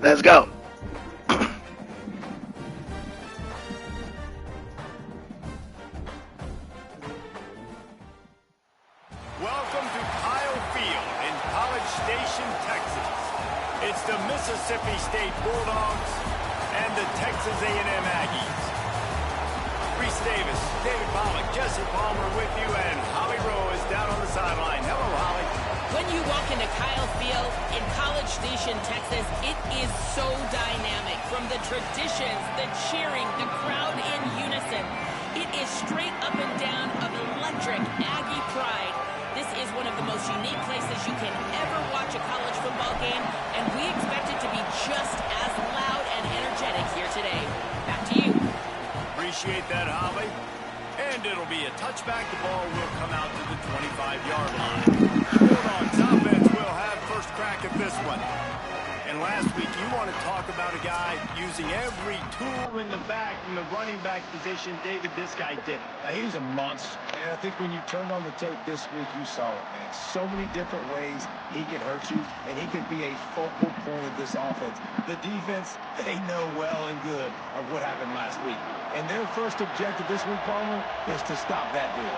Let's go. Welcome to Kyle Field in College Station, Texas. It's the Mississippi State Bulldogs and the Texas A&M Aggies. Reese Davis, David Pollock, Jesse Palmer with you, and Holly Rowe is down on the sideline. Hello, Holly. When you walk into Kyle Field in College Station, Texas, it is so dynamic. From the traditions, the cheering, the crowd in unison. It is straight up and down of electric Aggie pride. This is one of the most unique places you can ever watch a college football game, and we expect it to be just as loud and energetic here today. Back to you. Appreciate that, Holly. And it'll be a touchback. The ball will come out to the 25-yard line. Bulldogs offense will have first crack at this one. And last week, you want to talk about a guy using every tool in the back from the running back position. David, this guy did it. He's a monster. And I think when you turned on the tape this week, you saw it, man. So many different ways he can hurt you, and he could be a focal point of this offense. The defense, they know well and good of what happened last week. And their first objective this week, Palmer, is to stop that dude.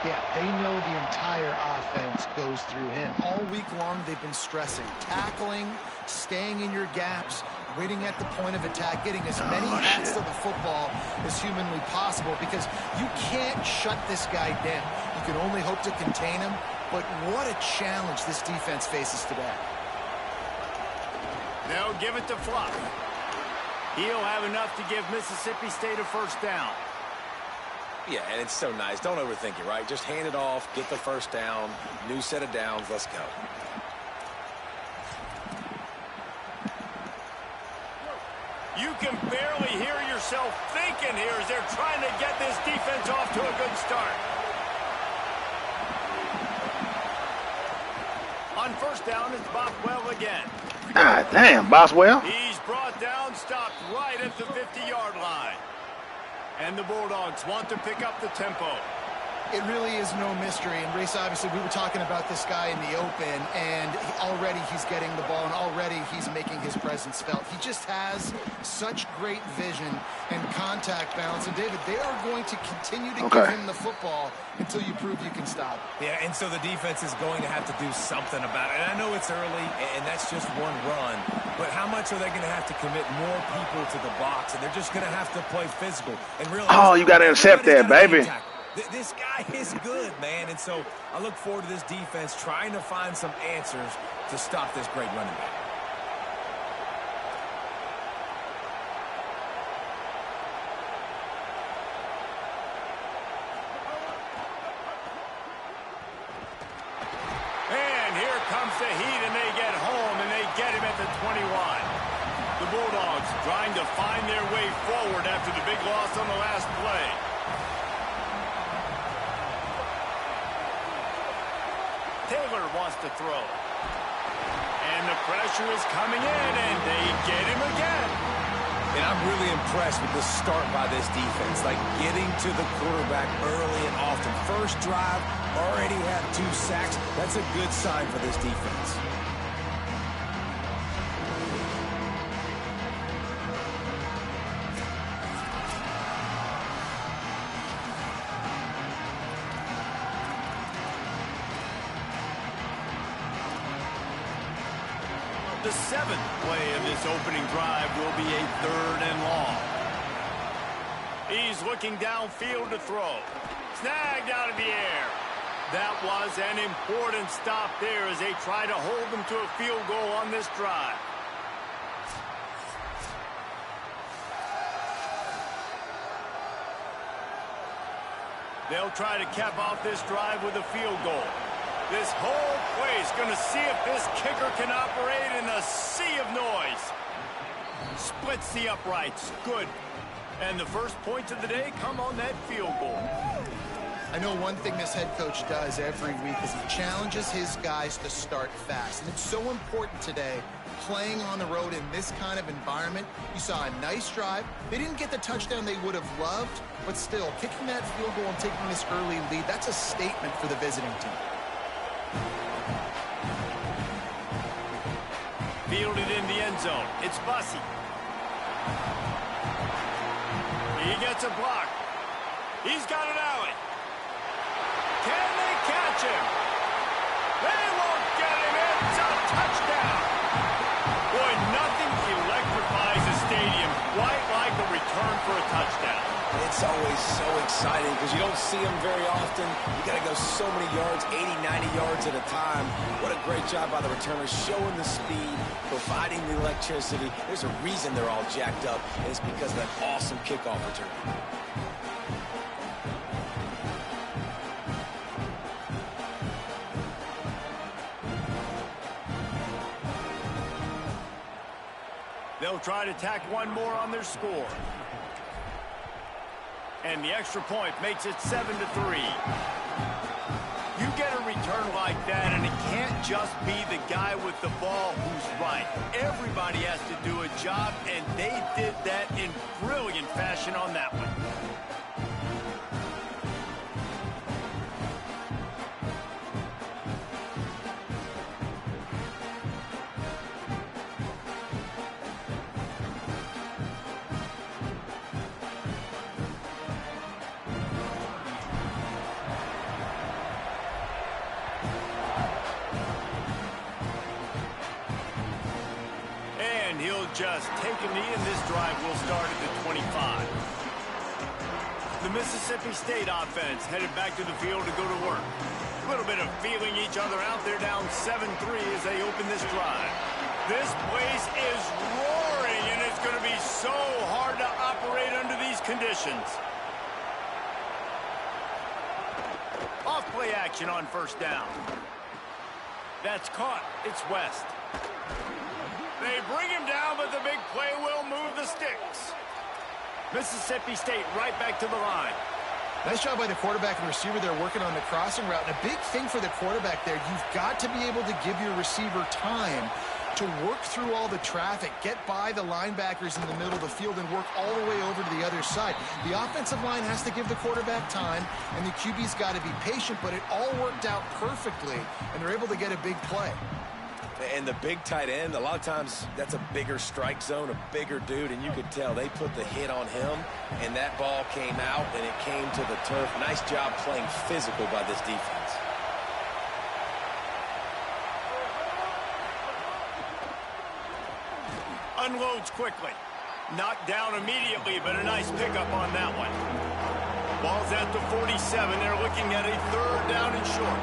Yeah, they know the entire offense goes through him. All week long, they've been stressing, tackling, staying in your gaps, waiting at the point of attack, getting as many hats to the football as humanly possible, because you can't shut this guy down. You can only hope to contain him, but what a challenge this defense faces today. They'll give it to Fluff. He'll have enough to give Mississippi State a first down. Yeah, and it's so nice. Don't overthink it, right? Just hand it off, get the first down, new set of downs, let's go. You can barely hear yourself thinking here as they're trying to get this defense off to a good start. On first down, it's Bothwell again. Ah, damn, Boswell. He's brought down, stopped right at the 50-yard line. And the Bulldogs want to pick up the tempo. It really is no mystery. And, Race, obviously, we were talking about this guy in the open, and already he's getting the ball, and already he's making his presence felt. He just has such great vision and contact balance. And, David, they are going to continue to give him the football until you prove you can stop. Yeah, and so the defense is going to have to do something about it. And I know it's early, and that's just one run. But how much are they going to have to commit more people to the box? And they're just going to have to play physical. And realize, oh, you got to intercept that, baby. This guy is good, man. And so I look forward to this defense trying to find some answers to stop this great running back. And here comes the heat, and they get home, and they get him at the 21. The Bulldogs trying to find their way forward after the big loss on the last play. Taylor wants to throw. And the pressure is coming in, and they get him again. And I'm really impressed with the start by this defense, like getting to the quarterback early and often. First drive, already have 2 sacks. That's a good sign for this defense. The 7th play of this opening drive will be a 3rd and long. He's looking downfield to throw. Snagged out of the air. That was an important stop there as they try to hold them to a field goal on this drive. They'll try to cap off this drive with a field goal. This whole place going to see if this kicker can operate in a sea of noise. Splits the uprights. Good. And the first points of the day come on that field goal. I know one thing this head coach does every week is he challenges his guys to start fast. And it's so important today, playing on the road in this kind of environment. You saw a nice drive. They didn't get the touchdown they would have loved, but still, kicking that field goal and taking this early lead, that's a statement for the visiting team. Fielded in the end zone. It's Bussey. He gets a block. He's got an alley. Can they catch him? They won't get him. It's a touchdown. Boy, nothing electrifies a stadium quite like a return for a touchdown. It's always so exciting because you don't see them very often. You got to go so many yards, 80, 90 yards at a time. What a great job by the returners, showing the speed, providing the electricity. There's a reason they're all jacked up, and it's because of that awesome kickoff return. They'll try to tack one more on their score. And the extra point makes it 7-3. You get a return like that, and it can't just be the guy with the ball who's right. Everybody has to do a job, and they did that in brilliant fashion on that one. He'll just take a knee, and this drive will start at the 25. The Mississippi State offense headed back to the field to go to work. A little bit of feeling each other out. They're down 7-3 as they open this drive. This place is roaring, and it's going to be so hard to operate under these conditions. Off play action on first down. That's caught. It's West. They bring him down, but the big play will move the sticks. Mississippi State right back to the line. Nice job by the quarterback and receiver there working on the crossing route. And a big thing for the quarterback there, you've got to be able to give your receiver time to work through all the traffic, get by the linebackers in the middle of the field, and work all the way over to the other side. The offensive line has to give the quarterback time, and the QB's got to be patient, but it all worked out perfectly, and they're able to get a big play. And the big tight end, a lot of times that's a bigger strike zone, a bigger dude, and you could tell they put the hit on him, and that ball came out, and it came to the turf. Nice job playing physical by this defense. Unloads quickly. Knocked down immediately, but a nice pickup on that one. Ball's at the 47. They're looking at a third down and short.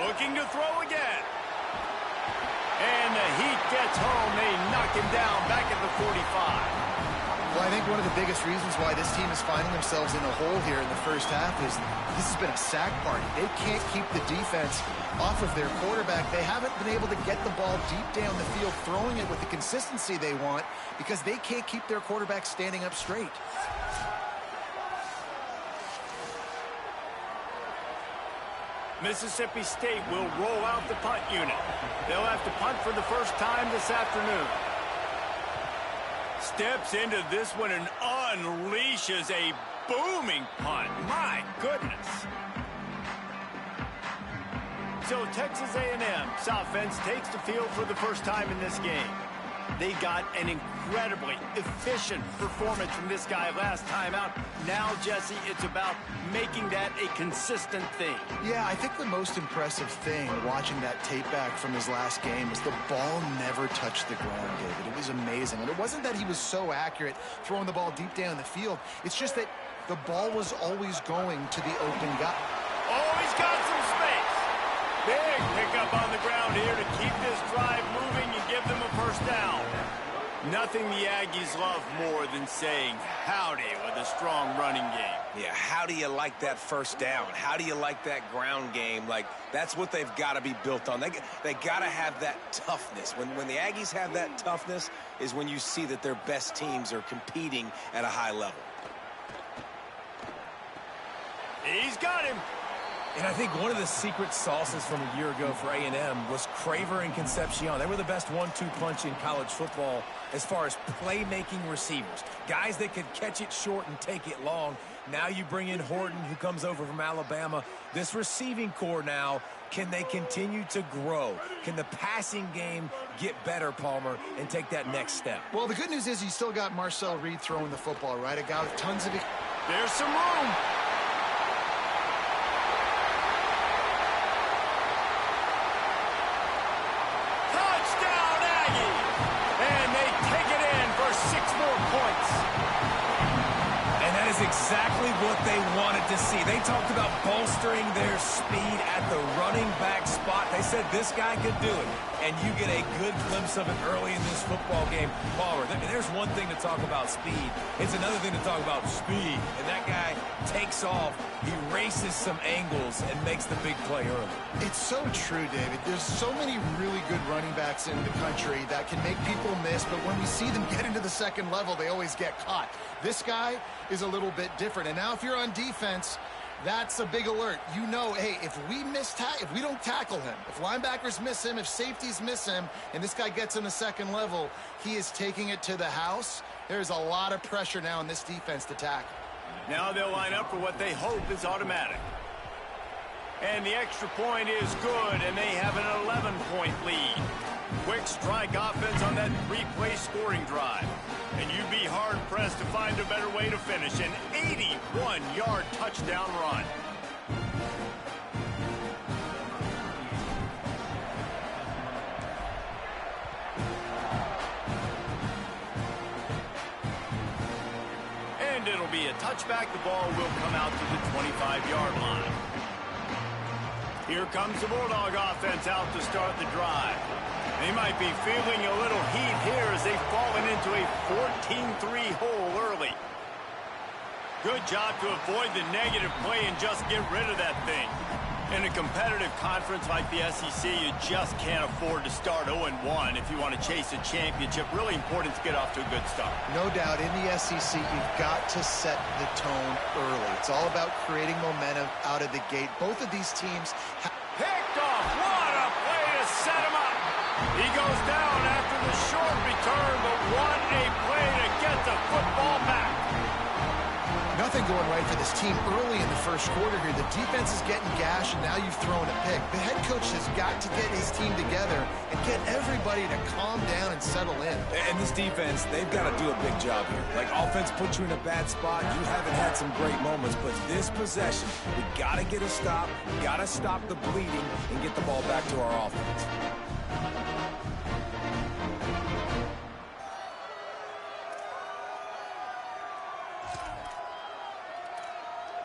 Looking to throw again. And the heat gets home. They knock him down back at the 45. Well, I think one of the biggest reasons why this team is finding themselves in a hole here in the first half is this has been a sack party. They can't keep the defense off of their quarterback. They haven't been able to get the ball deep down the field, throwing it with the consistency they want because they can't keep their quarterback standing up straight. Mississippi State will roll out the punt unit. They'll have to punt for the first time this afternoon. Steps into this one and unleashes a booming punt. My goodness. So Texas A&M's offense takes the field for the first time in this game. They got an incredibly efficient performance from this guy last time out. Now, Jesse, it's about making that a consistent thing. Yeah, I think the most impressive thing watching that tape back from his last game was the ball never touched the ground, David. It was amazing. And it wasn't that he was so accurate throwing the ball deep down the field. It's just that the ball was always going to the open guy. Oh, he's got some space. Big pickup on the ground here to keep this drive moving and give them a first down. Nothing the Aggies love more than saying howdy with a strong running game. Yeah, how do you like that first down? How do you like that ground game? Like, that's what they've got to be built on. They got to have that toughness. When the Aggies have that toughness is when you see that their best teams are competing at a high level. He's got him. And I think one of the secret sauces from a year ago for A&M was Craver and Concepcion. They were the best 1-2 punch in college football as far as playmaking receivers. Guys that could catch it short and take it long. Now you bring in Horton, who comes over from Alabama. This receiving core now, can they continue to grow? Can the passing game get better, Palmer, and take that next step? Well, the good news is you still got Marcel Reed throwing the football, right? A guy with tons of... There's some room. Touchdown, Aggie! And they take it in for 6 more points. And that is exactly what they wanted to see. They talked about bolstering their speed at the running back spot. They said this guy could do it. And you get a good glimpse of it early in this football game. Palmer, there's one thing to talk about speed. It's another thing to talk about speed. And that guy takes off, he races some angles, and makes the big play early. It's so true, David. There's so many really good running backs in the country that can make people miss, but when we see them get into the second level, they always get caught. This guy is a little bit different. And now if you're on defense, that's a big alert. You know, hey, if we don't tackle him, if linebackers miss him, if safeties miss him, and this guy gets in the second level, he is taking it to the house. There's a lot of pressure now in this defense to tackle. Now they'll line up for what they hope is automatic. And the extra point is good, and they have an 11-point lead. Quick strike offense on that 3-play scoring drive. And you'd be hard-pressed to find a better way to finish an 81-yard touchdown run. And it'll be a touchback. The ball will come out to the 25-yard line. Here comes the Bulldog offense out to start the drive. They might be feeling a little heat here as they've fallen into a 14-3 hole early. Good job to avoid the negative play and just get rid of that thing. In a competitive conference like the SEC, you just can't afford to start 0-1 if you want to chase a championship. Really important to get off to a good start. No doubt, in the SEC, you've got to set the tone early. It's all about creating momentum out of the gate. Both of these teams... Picked off. What a play to set him up. He goes down after the short return, but what a play to get the football back. Nothing going right for this team early in the first quarter here. The defense is getting gashed, and now you've thrown a pick. The head coach has got to get his team together and get everybody to calm down and settle in. And this defense, they've got to do a big job here. Like, offense puts you in a bad spot. You haven't had some great moments, but this possession, we got to get a stop, got to stop the bleeding, and get the ball back to our offense.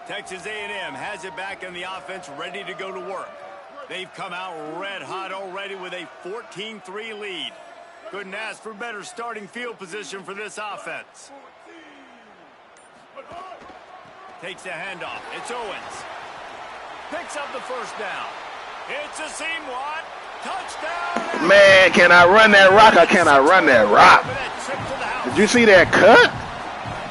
Texas A&M has it back in the offense, ready to go to work. They've come out red hot already with a 14-3 lead. Couldn't ask for better starting field position for this offense. Takes a handoff. It's Owens. Picks up the first down. It's a seam wide. Touchdown! Man, can I run that rock or can I run that rock? Did you see that cut?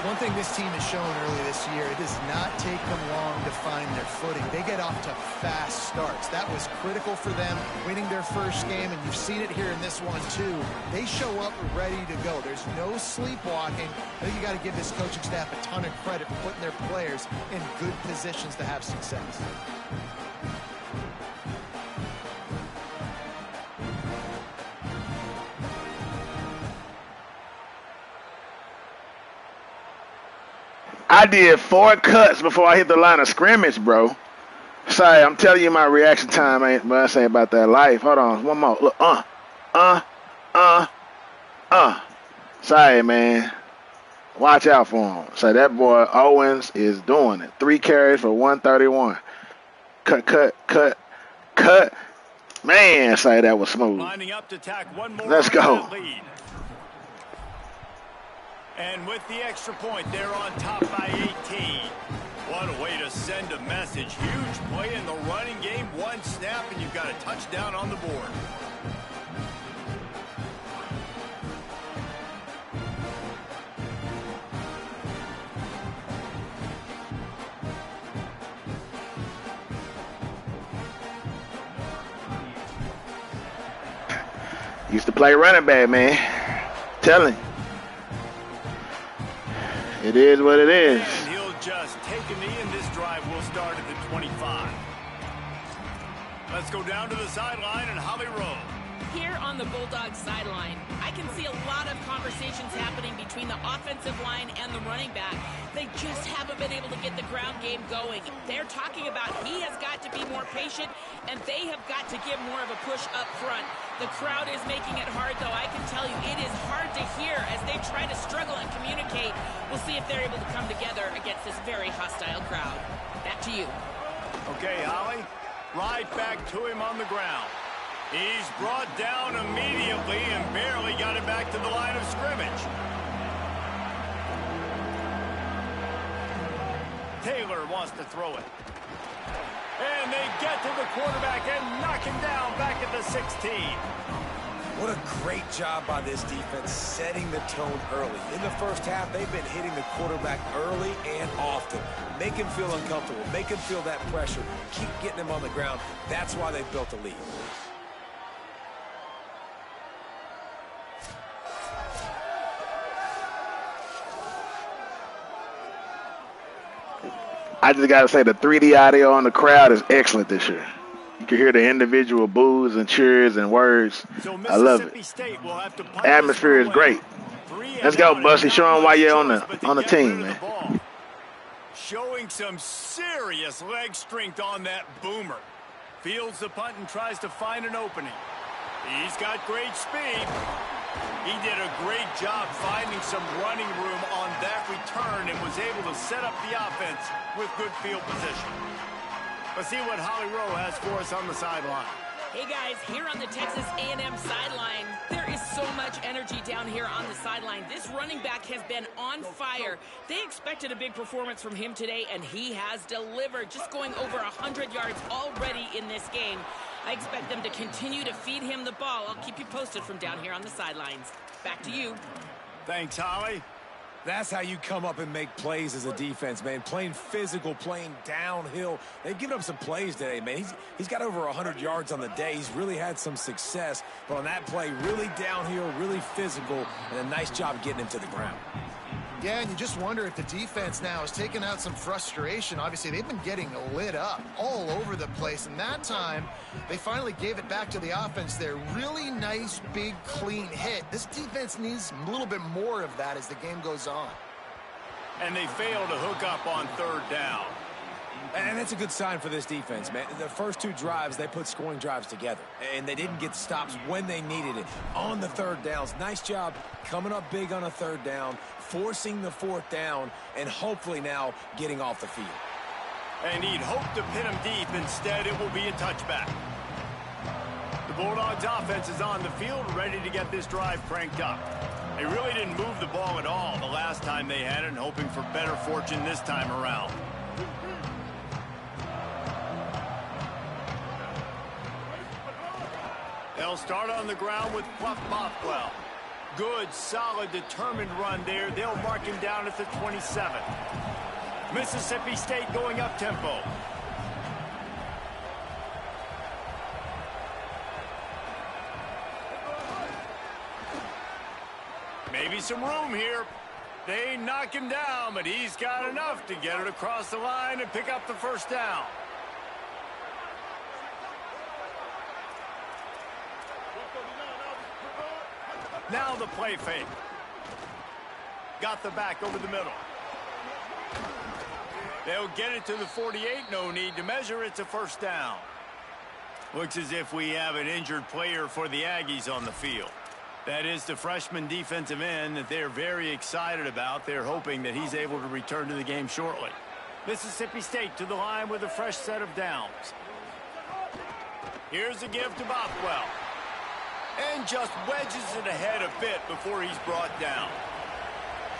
One thing this team has shown early this year, it does not take them long to find their footing. They get off to fast starts. That was critical for them, winning their first game, and you've seen it here in this one too. They show up ready to go. There's no sleepwalking. I think you got to give this coaching staff a ton of credit for putting their players in good positions to have success. I did 4 cuts before I hit the line of scrimmage, bro. Sorry, I'm telling you my reaction time ain't what I say about that life. Hold on, one more. Look, Sorry, man. Watch out for him. So that boy Owens is doing it. 3 carries for 131. Cut. Man, say that was smooth. Lining up to tack one more. Let's go. Lead. And with the extra point, they're on top by 18. What a way to send a message. Huge play in the running game. 1 snap, and you've got a touchdown on the board. Used to play running back, man. Telling. It is what it is. And he'll just take a knee, and this drive will start at the 25. Let's go down to the sideline and Holly Rowe. Here on the Bulldogs sideline, I can see a lot of conversations happening between the offensive line and the running back. They just haven't been able to get the ground game going. They're talking about he has got to be more patient, and they have got to give more of a push up front. The crowd is making it hard, though. I can tell you it is hard to hear as they try to struggle and communicate. We'll see if they're able to come together against this very hostile crowd. Back to you. Okay, Holly, right back to him on the ground. He's brought down immediately and barely got it back to the line of scrimmage. Taylor wants to throw it. And they get to the quarterback and knock him down back at the 16. What a great job by this defense setting the tone early. In the first half, they've been hitting the quarterback early and often. Make him feel uncomfortable. Make him feel that pressure. Keep getting him on the ground. That's why they've built a lead. I just got to say the 3D audio on the crowd is excellent this year. You can hear the individual boos and cheers and words. So I love it. State will have to punt Atmosphere is great. Let's go, Busty. Show them why you're on the team, man. Showing some serious leg strength on that boomer. Fields the punt and tries to find an opening. He's got great speed. He did a great job finding some running room on that return and was able to set up the offense with good field position. Let's see what Holly Rowe has for us on the sideline. Hey guys, here on the Texas A&M sideline, there is so much energy down here on the sideline. This running back has been on fire. They expected a big performance from him today, and he has delivered, just going over 100 yards already in this game. I expect them to continue to feed him the ball. I'll keep you posted from down here on the sidelines. Back to you. Thanks, Holly. That's how you come up and make plays as a defense, man. Playing physical, playing downhill. They've given up some plays today, man. He's got over 100 yards on the day. He's really had some success. But on that play, really downhill, really physical, and a nice job getting him to the ground. Yeah, and you just wonder if the defense now has taken out some frustration. Obviously, they've been getting lit up all over the place. And that time, they finally gave it back to the offense there. Really nice, big, clean hit. This defense needs a little bit more of that as the game goes on. And they fail to hook up on third down. And that's a good sign for this defense, man. The first two drives, they put scoring drives together. And they didn't get stops when they needed it. On the third downs, nice job coming up big on a third down, forcing the fourth down, and hopefully now getting off the field. And he'd hope to pin him deep. Instead, it will be a touchback. The Bulldogs offense is on the field, ready to get this drive cranked up. They really didn't move the ball at all the last time they had it, and hoping for better fortune this time around. They'll start on the ground with Buff Bothwell. Good, solid, determined run there. They'll mark him down at the 27. Mississippi State going up tempo. Maybe some room here. They knock him down, but he's got enough to get it across the line and pick up the first down. Now the play fake. Got the back over the middle. They'll get it to the 48. No need to measure. It's a first down. Looks as if we have an injured player for the Aggies on the field. That is the freshman defensive end that they're very excited about. They're hoping that he's able to return to the game shortly. Mississippi State to the line with a fresh set of downs. Here's a give to Bothwell. And just wedges it ahead a bit before he's brought down.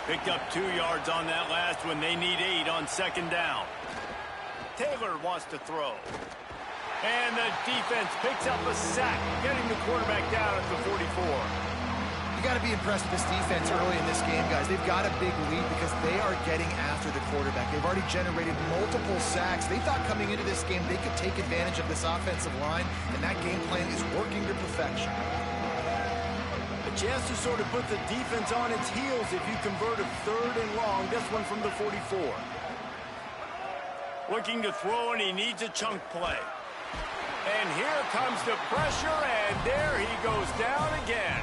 Picked up 2 yards on that last one. They need 8 on second down. Taylor wants to throw. And the defense picks up a sack, getting the quarterback down at the 44. You got to be impressed with this defense early in this game, guys. They've got a big lead because they are getting after the quarterback. They've already generated multiple sacks. They thought coming into this game they could take advantage of this offensive line, and that game plan is working to perfection. chance to sort of put the defense on its heels if you convert a 3rd and long. This one from the 44. Looking to throw, and he needs a chunk play. And here comes the pressure, and there he goes down again.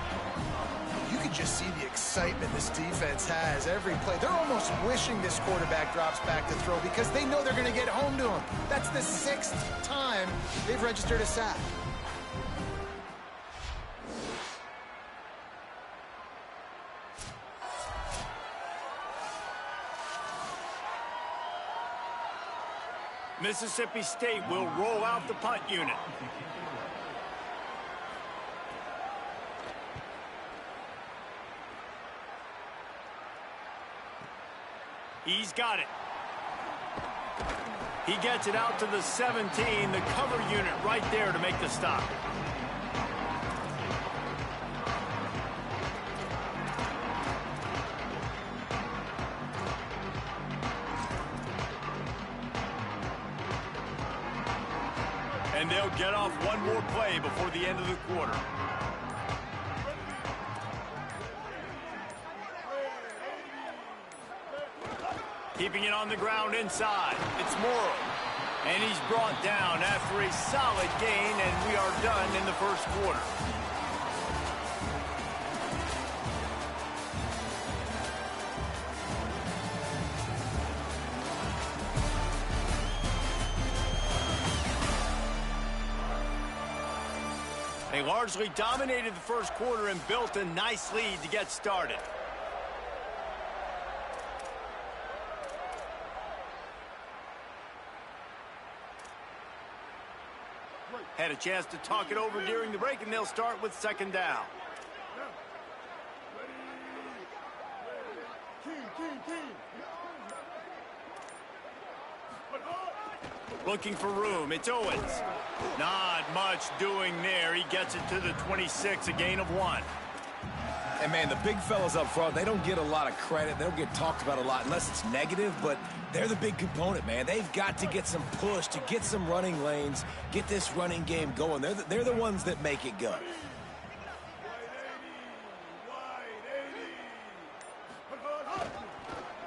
You can just see the excitement this defense has every play. They're almost wishing this quarterback drops back to throw because they know they're going to get home to him. That's the 6th time they've registered a sack. Mississippi State will roll out the punt unit. He's got it. He gets it out to the 17, the cover unit right there to make the stop. And they'll get off one more play before the end of the quarter. Keeping it on the ground inside. It's Morrow. And he's brought down after a solid gain, and we are done in the first quarter. They largely dominated the first quarter and built a nice lead to get started. Had a chance to talk it over during the break, and they'll start with 2nd down. Looking for room. It's Owens. Not much doing there. He gets it to the 26, a gain of 1. And, man, the big fellas up front, they don't get a lot of credit. They don't get talked about a lot unless it's negative, but they're the big component, man. They've got to get some push, to get some running lanes, get this running game going. They're the ones that make it go.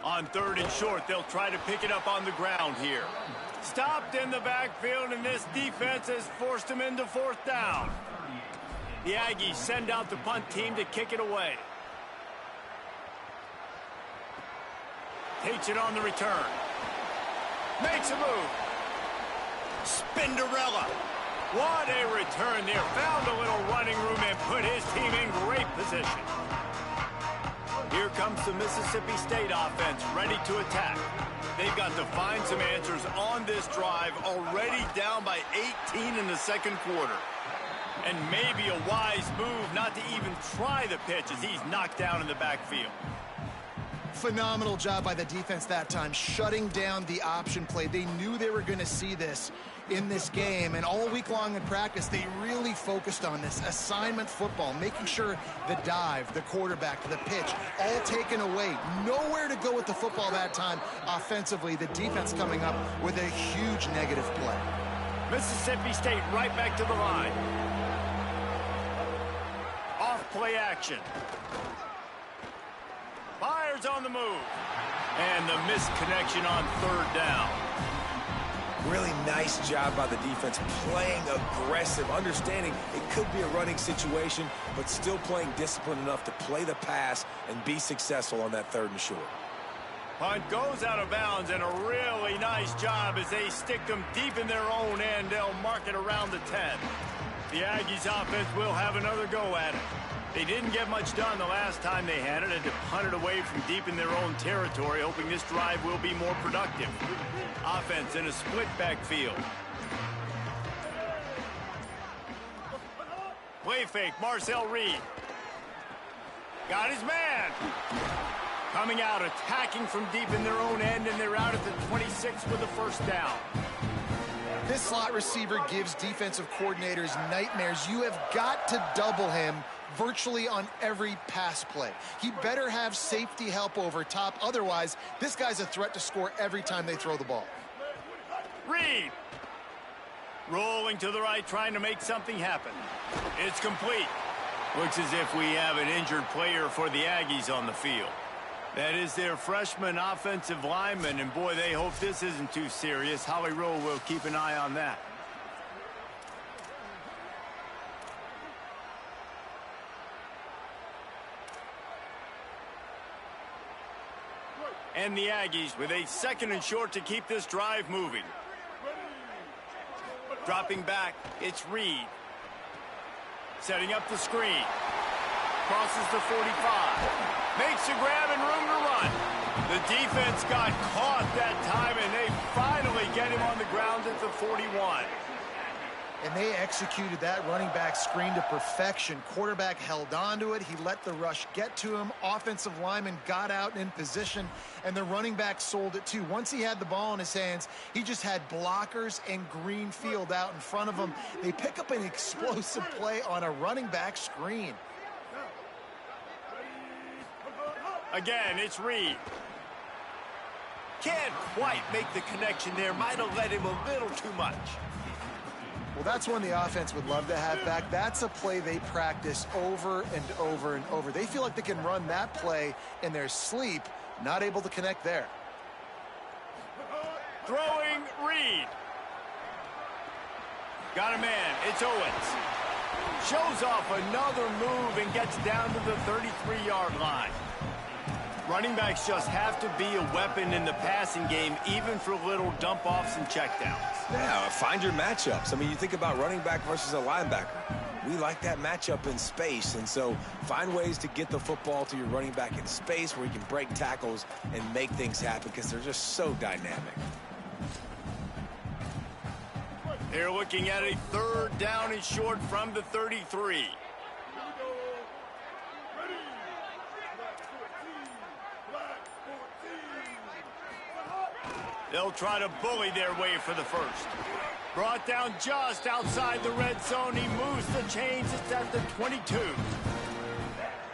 On 3rd and short, they'll try to pick it up on the ground here. Stopped in the backfield, and this defense has forced him into 4th down. The Aggies send out the punt team to kick it away. Takes it on the return. Makes a move. Spinderella. What a return there. Found a little running room and put his team in great position. Here comes the Mississippi State offense, ready to attack. They've got to find some answers on this drive, already down by 18 in the second quarter. And maybe a wise move not to even try the pitch as he's knocked down in the backfield. Phenomenal job by the defense that time, shutting down the option play. They knew they were going to see this in this game, and all week long in practice, they really focused on this assignment football, making sure the dive, the quarterback, the pitch, all taken away. Nowhere to go with the football that time offensively. The defense coming up with a huge negative play. Mississippi State right back to the line. Off play action. Fires on the move. And the misconnection on 3rd down. Really nice job by the defense, playing aggressive, understanding it could be a running situation, but still playing disciplined enough to play the pass and be successful on that 3rd and short. Punt goes out of bounds, and a really nice job as they stick them deep in their own end. They'll mark it around the 10. The Aggies offense will have another go at it. They didn't get much done the last time they had it, and to punt it away from deep in their own territory, hoping this drive will be more productive. Offense in a split backfield. Play fake, Marcel Reed. Got his man. Coming out, attacking from deep in their own end, and they're out at the 26 with a 1st down. This slot receiver gives defensive coordinators nightmares. You have got to double him virtually on every pass play. He better have safety help over top. Otherwise, this guy's a threat to score every time they throw the ball. Reed. Rolling to the right, trying to make something happen. It's complete. Looks as if we have an injured player for the Aggies on the field. That is their freshman offensive lineman, and boy, they hope this isn't too serious. Holly Rowe will keep an eye on that. And the Aggies with a 2nd and short to keep this drive moving. Dropping back, it's Reed. Setting up the screen. Crosses the 45. Makes a grab and room to run. The defense got caught that time, and they finally get him on the ground at the 41. And they executed that running back screen to perfection. Quarterback held on to it. He let the rush get to him. Offensive lineman got out in position, and the running back sold it too. Once he had the ball in his hands, he just had blockers and green field out in front of him. They pick up an explosive play on a running back screen. Again, it's Reed. Can't quite make the connection there. Might have let him a little too much. Well, that's one the offense would love to have back. That's a play they practice over and over and over. They feel like they can run that play in their sleep, not able to connect there. Throwing Reed. Got a man. It's Owens. Shows off another move and gets down to the 33-yard line. Running backs just have to be a weapon in the passing game, even for little dump-offs and checkdowns. Yeah, find your matchups. I mean, you think about running back versus a linebacker. We like that matchup in space, and so find ways to get the football to your running back in space where you can break tackles and make things happen because they're just so dynamic. They're looking at a 3rd down and short from the 33. They'll try to bully their way for the first. Brought down just outside the red zone. He moves the chains. It's at the 22.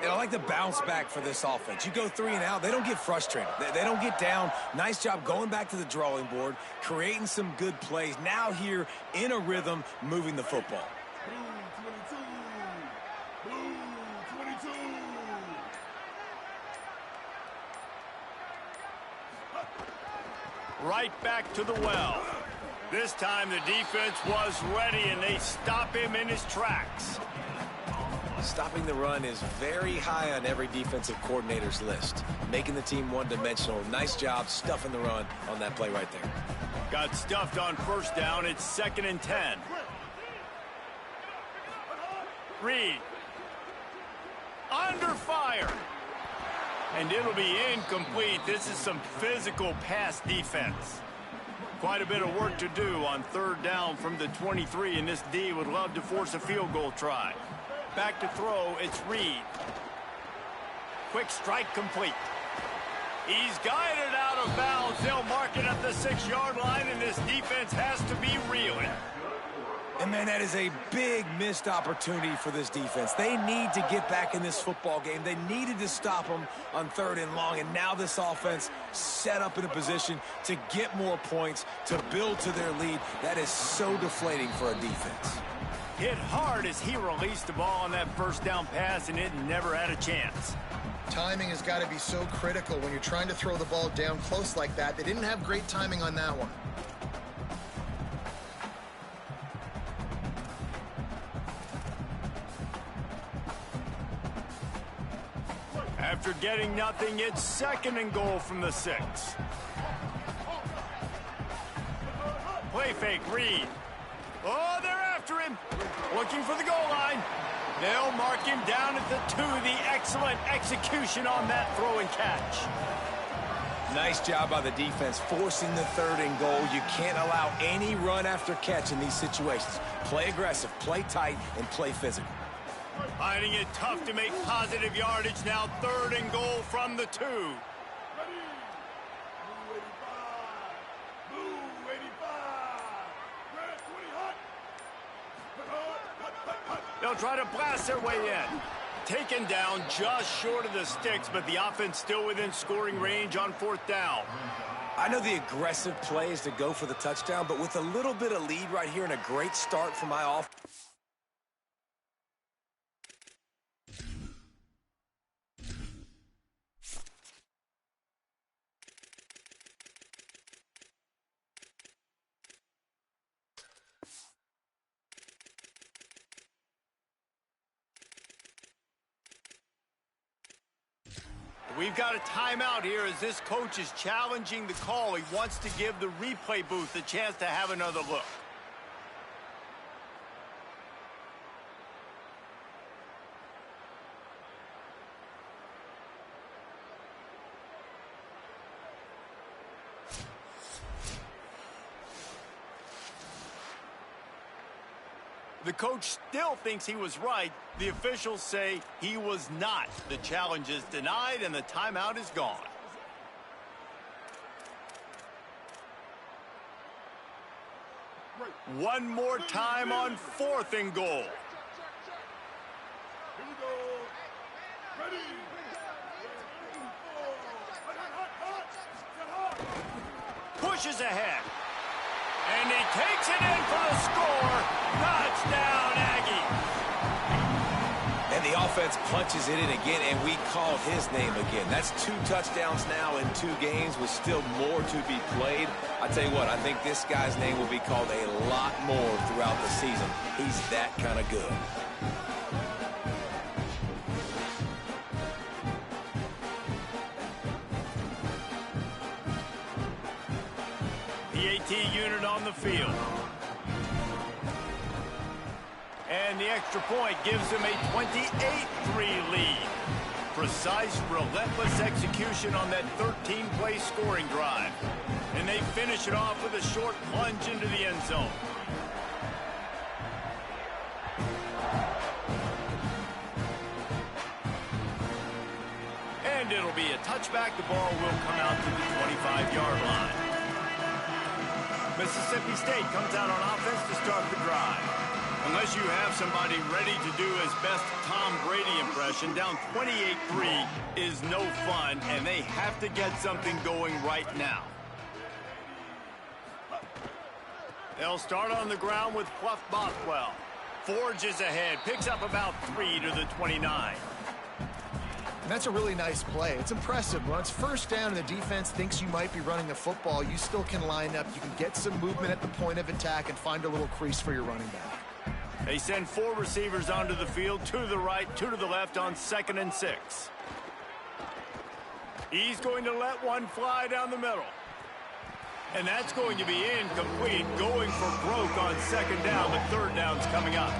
And I like the bounce back for this offense. You go 3 and out, they don't get frustrated. They don't get down. Nice job going back to the drawing board, creating some good plays. Now here in a rhythm, moving the football. Right back to the well. This time the defense was ready, and they stop him in his tracks. Stopping the run is very high on every defensive coordinator's list. Making the team one-dimensional. Nice job stuffing the run on that play right there. Got stuffed on 1st down. It's 2nd and 10. Reed. Under fire. And it'll be incomplete. This is some physical pass defense. Quite a bit of work to do on 3rd down from the 23, and this D would love to force a field goal try. Back to throw, it's Reed. Quick strike complete. He's guided out of bounds. They'll mark it at the 6-yard line, and this defense has to be reeling. And, man, that is a big missed opportunity for this defense. They need to get back in this football game. They needed to stop them on 3rd and long, and now this offense set up in a position to get more points, to build to their lead. That is so deflating for a defense. Hit hard as he released the ball on that 1st down pass, and it never had a chance. Timing has got to be so critical when you're trying to throw the ball down close like that. They didn't have great timing on that one. After getting nothing, it's 2nd and goal from the 6. Play fake, Reed. Oh, they're after him. Looking for the goal line. They'll mark him down at the 2. The excellent execution on that throw and catch. Nice job by the defense forcing the 3rd and goal. You can't allow any run after catch in these situations. Play aggressive, play tight, and play physical. Finding it tough to make positive yardage now. 3rd and goal from the 2. They'll try to blast their way in. Taken down just short of the sticks, but the offense still within scoring range on 4th down. I know the aggressive play is to go for the touchdown, but with a little bit of lead right here and a great start for my offense. We've got a timeout here as this coach is challenging the call. He wants to give the replay booth a chance to have another look. The coach still thinks he was right. The officials say he was not. The challenge is denied and the timeout is gone. One more time on 4th and goal. Pushes ahead. And he takes it in for the score. Touchdown, Aggie. And the offense punches it in again, and we call his name again. That's 2 touchdowns now in 2 games with still more to be played. I tell you what, I think this guy's name will be called a lot more throughout the season. He's that kind of good. The AT unit on the field. And the extra point gives them a 28-3 lead. Precise, relentless execution on that 13-play scoring drive. And they finish it off with a short plunge into the end zone. And it'll be a touchback. The ball will come out to the 25-yard line. Mississippi State comes out on offense to start the drive. Unless you have somebody ready to do his best Tom Brady impression, down 28-3 is no fun, and they have to get something going right now. They'll start on the ground with Fluff Bothwell. Forges ahead, picks up about 3 to the 29. And that's a really nice play. It's impressive. When it's first down and the defense thinks you might be running the football, you still can line up. You can get some movement at the point of attack and find a little crease for your running back. They send 4 receivers onto the field, 2 to the right, 2 to the left on 2nd and 6. He's going to let one fly down the middle. And that's going to be incomplete, going for broke on 2nd down. The 3rd down's coming up.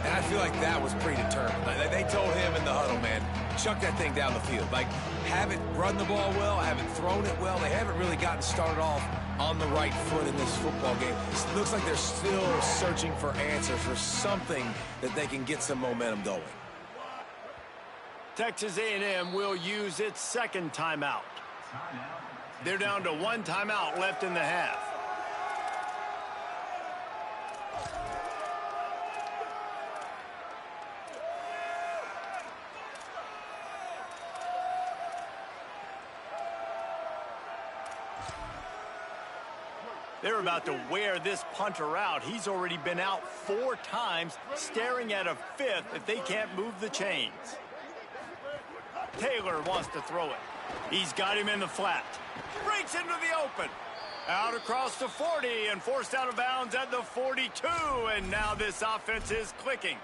And I feel like that was predetermined. They told him in the huddle, man, chuck that thing down the field. Like, haven't run the ball well, haven't thrown it well. They haven't really gotten started off on the right foot in this football game. It looks like they're still searching for answers, for something that they can get some momentum going. Texas A&M will use its 2nd timeout. They're down to 1 timeout left in the half. They're about to wear this punter out. He's already been out 4 times, staring at a 5th if they can't move the chains. Taylor wants to throw it. He's got him in the flat. Breaks into the open. Out across the 40 and forced out of bounds at the 42. And now this offense is clicking.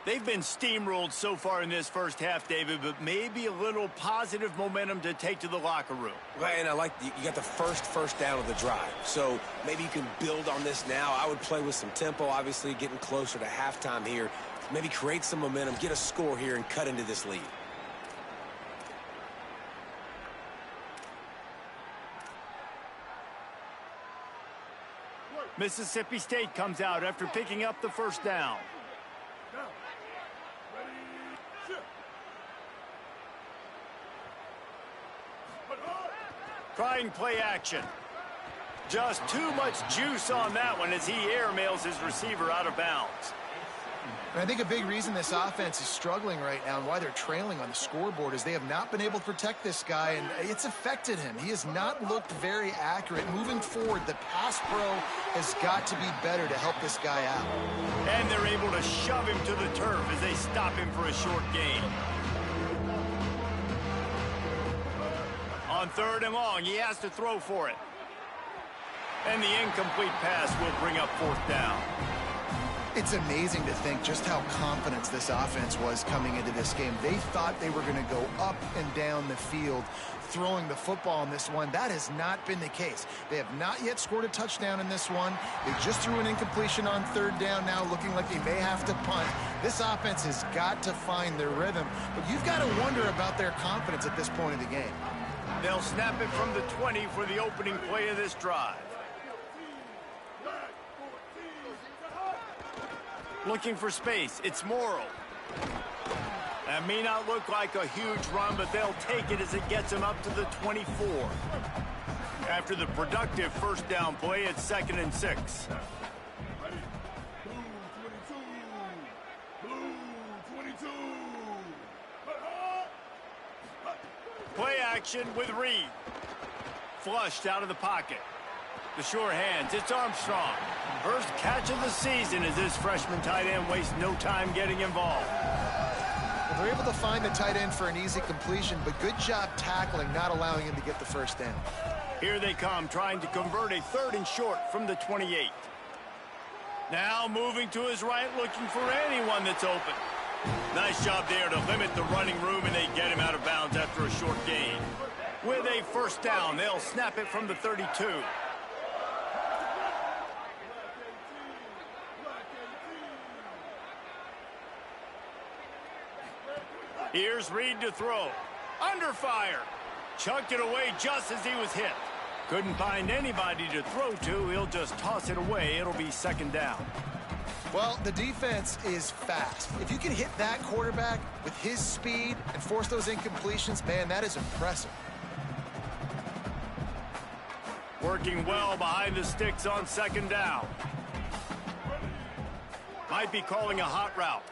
They've been steamrolled so far in this first half, David, but maybe a little positive momentum to take to the locker room. Well, and I like you got the first down of the drive. So maybe you can build on this now. I would play with some tempo, obviously getting closer to halftime here. Maybe create some momentum, get a score here, and cut into this lead. Mississippi State comes out after picking up the 1st down. Trying play action. Just too much juice on that one as he airmails his receiver out of bounds. And I think a big reason this offense is struggling right now and why they're trailing on the scoreboard is they have not been able to protect this guy, and it's affected him. He has not looked very accurate. Moving forward, the pass pro has got to be better to help this guy out. And they're able to shove him to the turf as they stop him for a short gain. On 3rd and long, he has to throw for it. And the incomplete pass will bring up 4th down. It's amazing to think just how confident this offense was coming into this game. They thought they were going to go up and down the field throwing the football in this one. That has not been the case. They have not yet scored a touchdown in this one. They just threw an incompletion on third down now, looking like they may have to punt. This offense has got to find their rhythm, but you've got to wonder about their confidence at this point of the game. They'll snap it from the 20 for the opening play of this drive. Looking for space, it's Morrow. That may not look like a huge run, but they'll take it as it gets them up to the 24. After the productive first down play, it's 2nd and 6. Play action with Reed. Flushed out of the pocket. The sure hands, it's Armstrong. First catch of the season as this freshman tight end wastes no time getting involved. Well, they're able to find the tight end for an easy completion, but good job tackling, not allowing him to get the first down. Here they come, trying to convert a 3rd and short from the 28. Now moving to his right, looking for anyone that's open. Nice job there to limit the running room, and they get him out of bounds after a short gain. With a first down, they'll snap it from the 32. Here's Reed to throw. Under fire. Chucked it away just as he was hit. Couldn't find anybody to throw to. He'll just toss it away. It'll be 2nd down. Well, the defense is fast. If you can hit that quarterback with his speed and force those incompletions, man, that is impressive. Working well behind the sticks on 2nd down. Might be calling a hot route.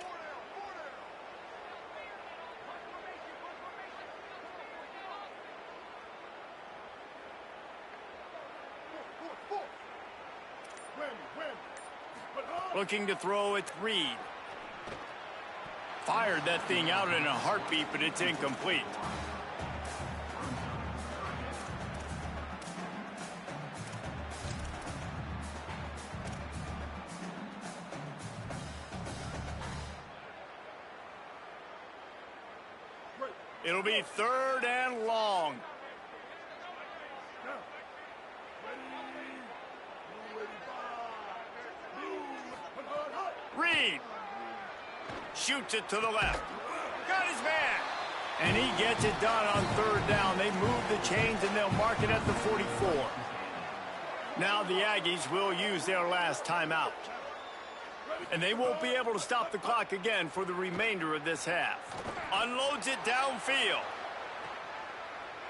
Looking to throw, it's Reed. Fired that thing out in a heartbeat, but it's incomplete. It'll be 3rd and long. Reed shoots it to the left. Got his man. And he gets it done on 3rd down. They move the chains and they'll mark it at the 44. Now the Aggies will use their last timeout. And they won't be able to stop the clock again for the remainder of this half. Unloads it downfield.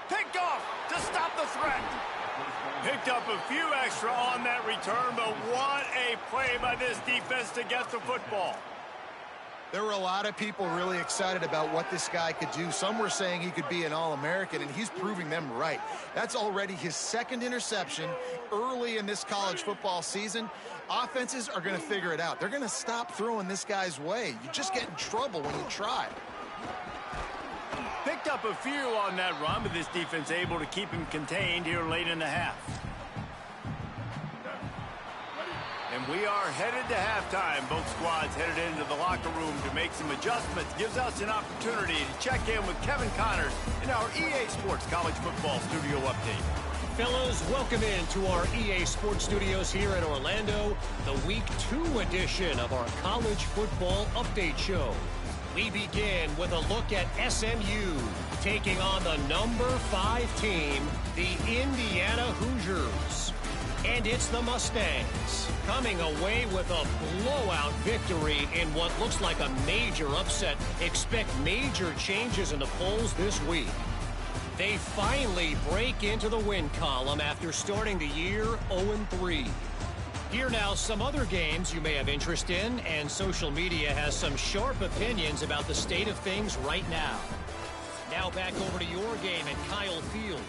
Picked off to stop the threat. Picked up a few extra on that return, but what a play by this defense to get the football. There were a lot of people really excited about what this guy could do. Some were saying he could be an All-American, and he's proving them right. That's already his 2nd interception early in this college football season. Offenses are going to figure it out. They're going to stop throwing this guy's way. You just get in trouble when you try. Picked up a few on that run, but this defense able to keep him contained here late in the half. And we are headed to halftime. Both squads headed into the locker room to make some adjustments. Gives us an opportunity to check in with Kevin Connors in our EA Sports College Football Studio Update. Fellas, welcome into our EA Sports Studios here in Orlando, the Week 2 edition of our College Football Update Show. We begin with a look at SMU taking on the number 5 team, the Indiana Hoosiers. And it's the Mustangs coming away with a blowout victory in what looks like a major upset. Expect major changes in the polls this week. They finally break into the win column after starting the year 0-3. Here now some other games you may have interest in, and social media has some sharp opinions about the state of things right now. Now back over to your game at Kyle Field.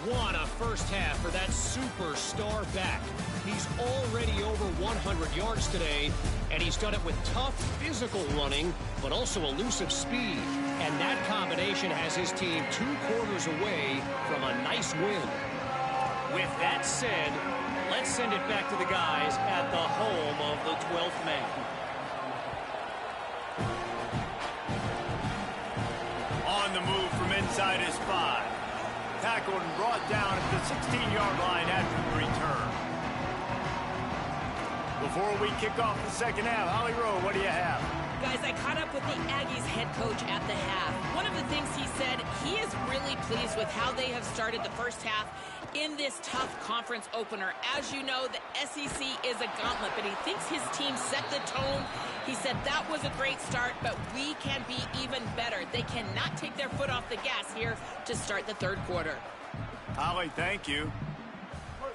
What a first half for that superstar back. He's already over 100 yards today, and he's done it with tough physical running, but also elusive speed. And that combination has his team 2 quarters away from a nice win. With that said, let's send it back to the guys at the home of the 12th man. On the move from inside his 5. Tackled and brought down at the 16-yard line after the return. Before we kick off the second half, Holly Rowe, what do you have? Guys, I caught up with the Aggies head coach at the half. One of the things he said, he is really pleased with how they have started the first half in this tough conference opener. As you know, the SEC is a gauntlet, but he thinks his team set the tone. He said that was a great start, but we can be even better. They cannot take their foot off the gas here to start the third quarter. Holly, thank you.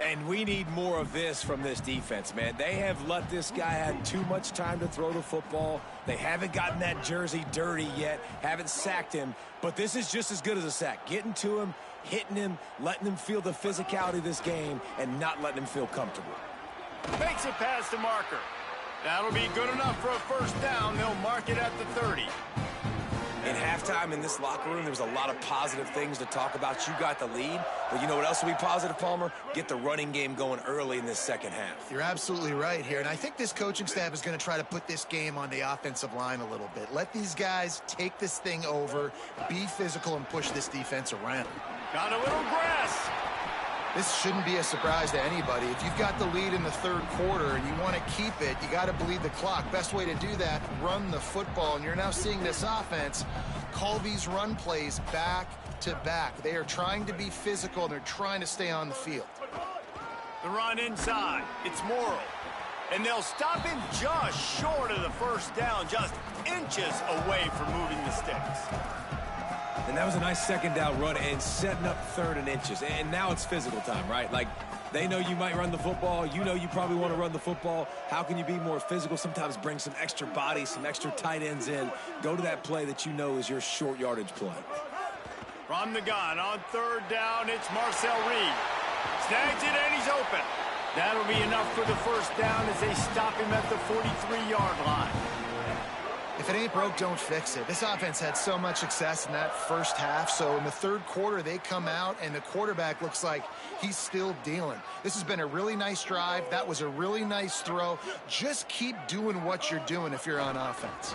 And we need more of this from this defense, man. They have let this guy have too much time to throw the football. They haven't gotten that jersey dirty yet, haven't sacked him. But this is just as good as a sack. Getting to him, hitting him, letting him feel the physicality of this game, and not letting him feel comfortable. Makes it past the marker. That'll be good enough for a first down. They'll mark it at the 30. In halftime in this locker room, there was a lot of positive things to talk about. You got the lead, but you know what else will be positive, Palmer? Get the running game going early in this second half. You're absolutely right here, and I think this coaching staff is going to try to put this game on the offensive line a little bit. Let these guys take this thing over, be physical, and push this defense around. Got a little grass. This shouldn't be a surprise to anybody. If you've got the lead in the third quarter and you want to keep it, you got to bleed the clock. Best way to do that, run the football. And you're now seeing this offense call these run plays back to back. They are trying to be physical, and they're trying to stay on the field. The run inside. It's Morrill. And they'll stop him just short of the first down, just inches away from moving the sticks. And that was a nice second down run and setting up third and inches. And now it's physical time, right? Like, they know you might run the football. You know you probably want to run the football. How can you be more physical? Sometimes bring some extra bodies, some extra tight ends in. Go to that play that you know is your short yardage play. From the gun on third down, it's Marcel Reed. Snags it and he's open. That'll be enough for the first down as they stop him at the 43-yard line. If it ain't broke, don't fix it. This offense had so much success in that first half, so in the third quarter, they come out, and the quarterback looks like he's still dealing. This has been a really nice drive. That was a really nice throw. Just keep doing what you're doing if you're on offense.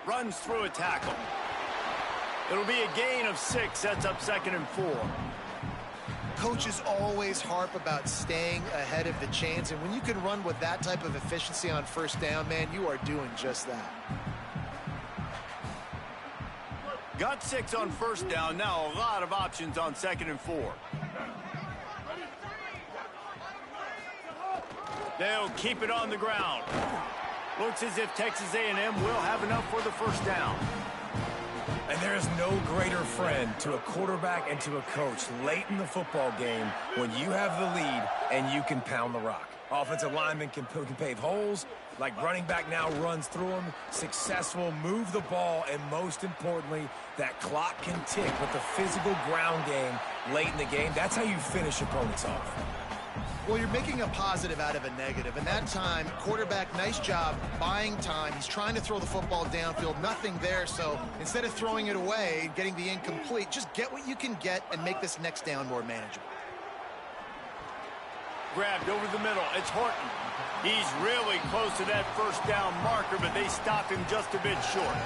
Runs through a tackle. It'll be a gain of 6, sets up 2nd and 4. Coaches always harp about staying ahead of the chains, and when you can run with that type of efficiency on first down, man, you are doing just that. Got 6 on first down. Now a lot of options on 2nd and 4. They'll keep it on the ground. Looks as if Texas A&M will have enough for the first down. And there is no greater friend to a quarterback and to a coach late in the football game when you have the lead and you can pound the rock. Offensive linemen can pave holes, like running back now runs through them, successful, move the ball, and most importantly, that clock can tick with the physical ground game late in the game. That's how you finish opponents off. Well, you're making a positive out of a negative. And that time, quarterback, nice job buying time. He's trying to throw the football downfield. Nothing there. So instead of throwing it away, getting the incomplete, just get what you can get and make this next down more manageable. Grabbed over the middle. It's Horton. He's really close to that first down marker, but they stop him just a bit short.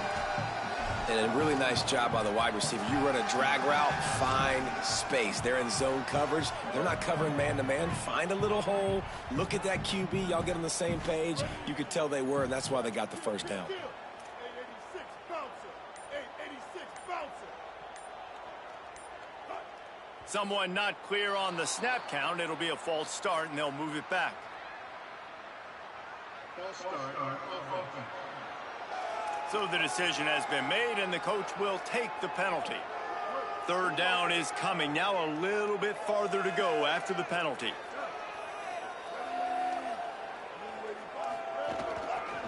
And a really nice job by the wide receiver. You run a drag route, find space. They're in zone coverage. They're not covering man-to-man. Find a little hole. Look at that QB. Y'all get on the same page. You could tell they were, and that's why they got the first down. Someone not clear on the snap count. It'll be a false start, and they'll move it back. False start. So the decision has been made, and the coach will take the penalty. Third down is coming. Now a little bit farther to go after the penalty.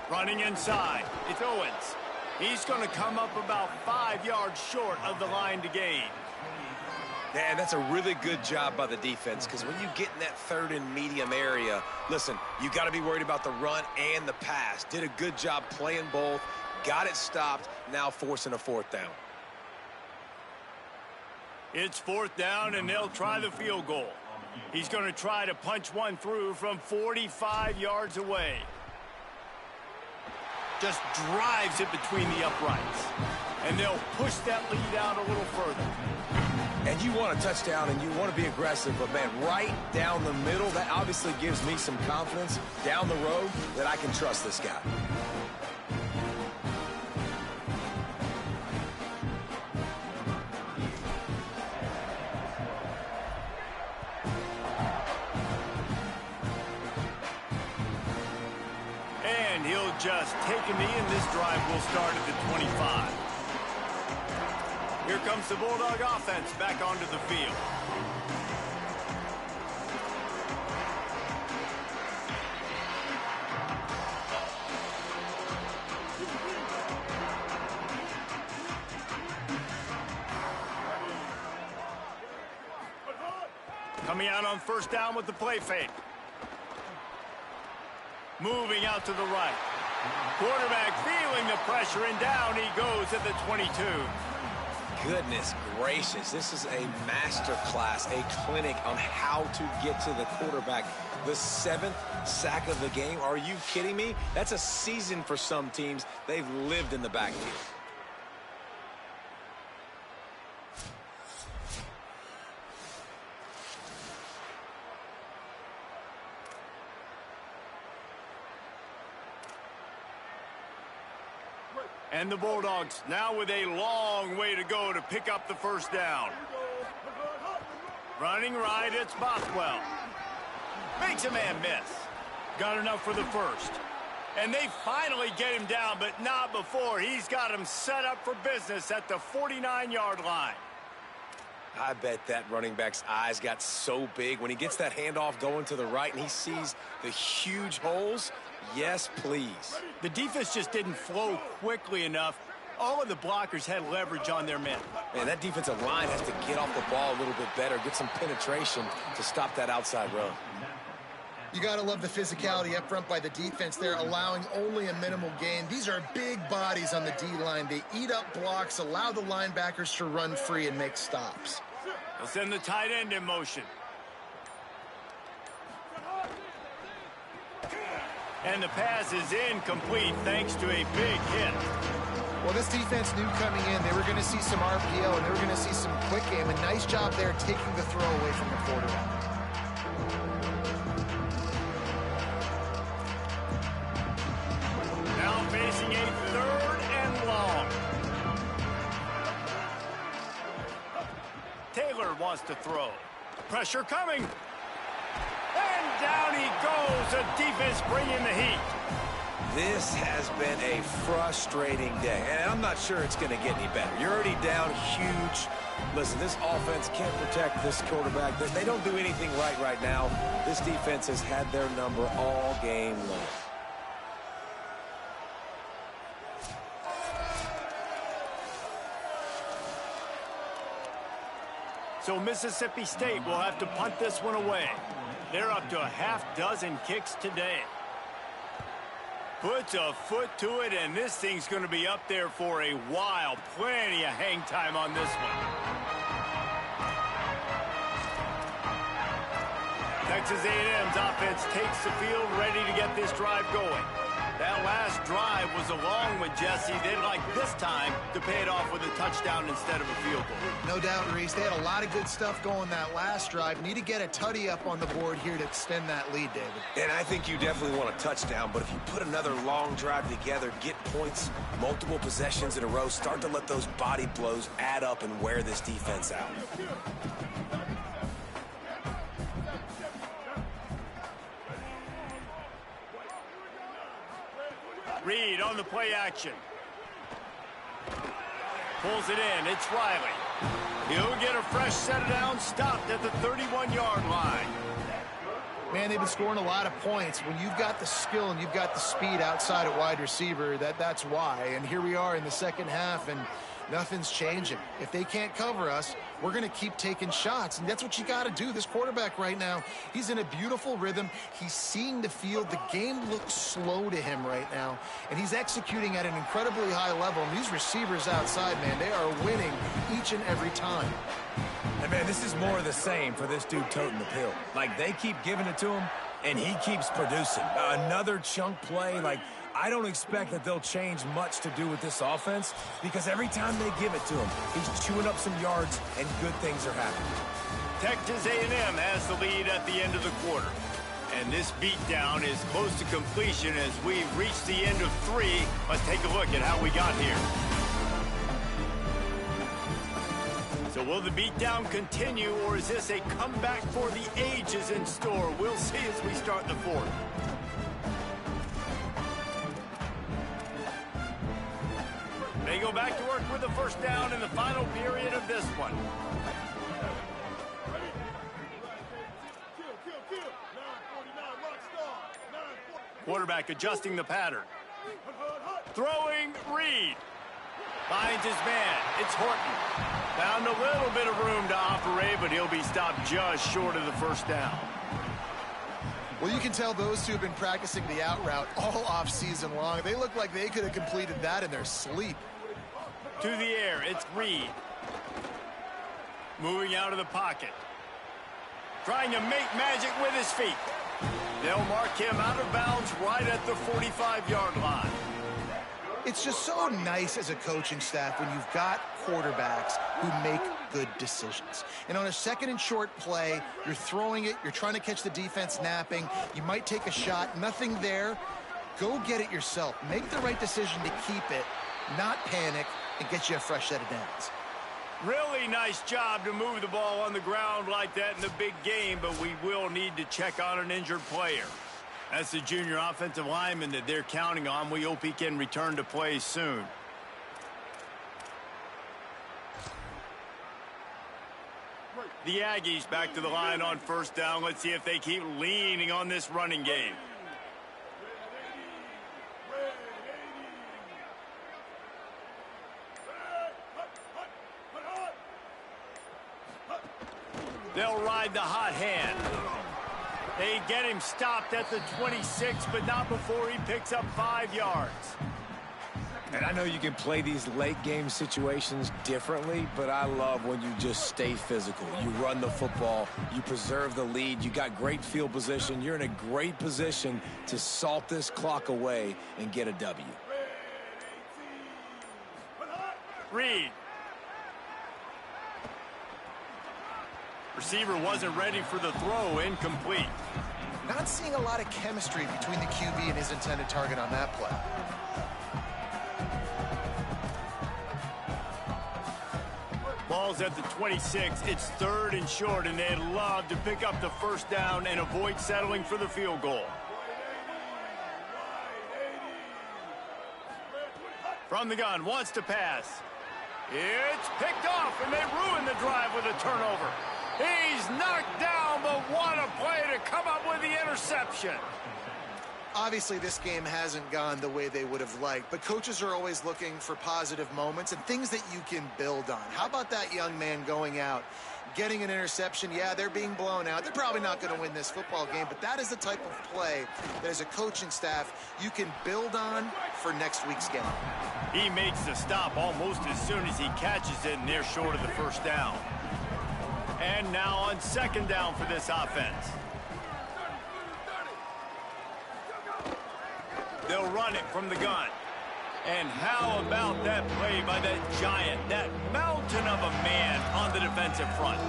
Running inside. It's Owens. He's going to come up about 5 yards short of the line to gain. Man, that's a really good job by the defense, because when you get in that third and medium area, listen, you got to be worried about the run and the pass. Did a good job playing both. Got it stopped, now forcing a fourth down. It's fourth down, and they'll try the field goal. He's going to try to punch one through from 45 yards away. Just drives it between the uprights. And they'll push that lead out a little further. And you want a touchdown and you want to be aggressive, but man, right down the middle, that obviously gives me some confidence down the road that I can trust this guy. And he'll just take a knee, and this drive will start at the 25. Here comes the Bulldog offense back onto the field. Coming out on first down with the play fake. Moving out to the right. Quarterback feeling the pressure, and down he goes at the 22. Goodness gracious, this is a master class, a clinic on how to get to the quarterback. The 7th sack of the game. Are you kidding me? That's a season for some teams. They've lived in the backfield. And the Bulldogs now with a long way to go to pick up the first down. Running right, it's Bothwell. Makes a man miss. Got enough for the first. And they finally get him down, but not before. He's got him set up for business at the 49-yard line. I bet that running back's eyes got so big when he gets that handoff going to the right and he sees the huge holes. Yes, please. The defense just didn't flow quickly enough. All of the blockers had leverage on their men. Man, that defensive line has to get off the ball a little bit better, get some penetration to stop that outside run. You got to love the physicality up front by the defense there, allowing only a minimal gain. These are big bodies on the D-line. They eat up blocks, allow the linebackers to run free and make stops. They'll send the tight end in motion. And the pass is incomplete thanks to a big hit. Well, this defense knew coming in they were going to see some RPO and they were going to see some quick game. A nice job there taking the throw away from the quarterback. Now facing a 3rd and long. Taylor wants to throw. Pressure coming. And down he goes. The defense bringing the heat. This has been a frustrating day, and I'm not sure it's going to get any better. You're already down huge. Listen, this offense can't protect this quarterback. They don't do anything right now. This defense has had their number all game long. So Mississippi State will have to punt this one away. They're up to a half-dozen kicks today. Puts a foot to it, and this thing's going to be up there for a while. Plenty of hang time on this one. Texas A&M's offense takes the field, ready to get this drive going. That last drive was a long one, Jesse. They'd like this time to pay it off with a touchdown instead of a field goal. No doubt, Reese. They had a lot of good stuff going that last drive. Need to get a tutty up on the board here to extend that lead, David. And I think you definitely want a touchdown, but if you put another long drive together, get points, multiple possessions in a row, start to let those body blows add up and wear this defense out. Reed on the play action. Pulls it in. It's Riley. He'll get a fresh set down, stopped at the 31-yard line. Man, they've been scoring a lot of points. When you've got the skill and you've got the speed outside at wide receiver, that's why. And here we are in the second half, and Nothing's changing. If they can't cover us, we're going to keep taking shots, and that's what you got to do. This quarterback right now, he's in a beautiful rhythm. He's seeing the field. The game looks slow to him right now, and he's executing at an incredibly high level. And these receivers outside, man, they are winning each and every time. And, man, this is more of the same for this dude toting the pill. Like, they keep giving it to him, and he keeps producing. Another chunk play, like, I don't expect that they'll change much to do with this offense because every time they give it to him, he's chewing up some yards and good things are happening. Texas A&M has the lead at the end of the quarter. And this beatdown is close to completion as we've reached the end of 3. Let's take a look at how we got here. So will the beatdown continue, or is this a comeback for the ages in store? We'll see as we start the 4th. They go back to work with the first down in the final period of this one. Quarterback adjusting the pattern. Throwing, Reed. Finds his man. It's Horton. Found a little bit of room to operate, but he'll be stopped just short of the first down. Well, you can tell those two have been practicing the out route all off season long. They look like they could have completed that in their sleep. To the air, it's Reed. Moving out of the pocket. Trying to make magic with his feet. They'll mark him out of bounds right at the 45-yard line. It's just so nice as a coaching staff when you've got quarterbacks who make good decisions. And on a 2nd and short play, you're throwing it, you're trying to catch the defense napping, you might take a shot, nothing there. Go get it yourself. Make the right decision to keep it, not panic, and get you a fresh set of downs. Really nice job to move the ball on the ground like that in the big game, but we will need to check on an injured player. That's the junior offensive lineman that they're counting on. We hope he can return to play soon. The Aggies back to the line on first down. Let's see if they keep leaning on this running game. They'll ride the hot hand. They get him stopped at the 26, but not before he picks up 5 yards. And I know you can play these late game situations differently, but I love when you just stay physical. You run the football, you preserve the lead, you got great field position, you're in a great position to salt this clock away and get a W. Reed. Receiver wasn't ready for the throw, incomplete. Not seeing a lot of chemistry between the QB and his intended target on that play. Ball's at the 26. It's 3rd and short, and they'd love to pick up the first down and avoid settling for the field goal. From the gun, wants to pass. It's picked off, and they ruin the drive with a turnover. He's knocked down, but what a play to come up with the interception. Obviously, this game hasn't gone the way they would have liked, but coaches are always looking for positive moments and things that you can build on. How about that young man going out, getting an interception? Yeah, they're being blown out. They're probably not going to win this football game, but that is the type of play that as a coaching staff you can build on for next week's game. He makes the stop almost as soon as he catches it, and they're short of the first down. And now on 2nd down for this offense. They'll run it from the gun. And how about that play by that giant, that mountain of a man on the defensive front?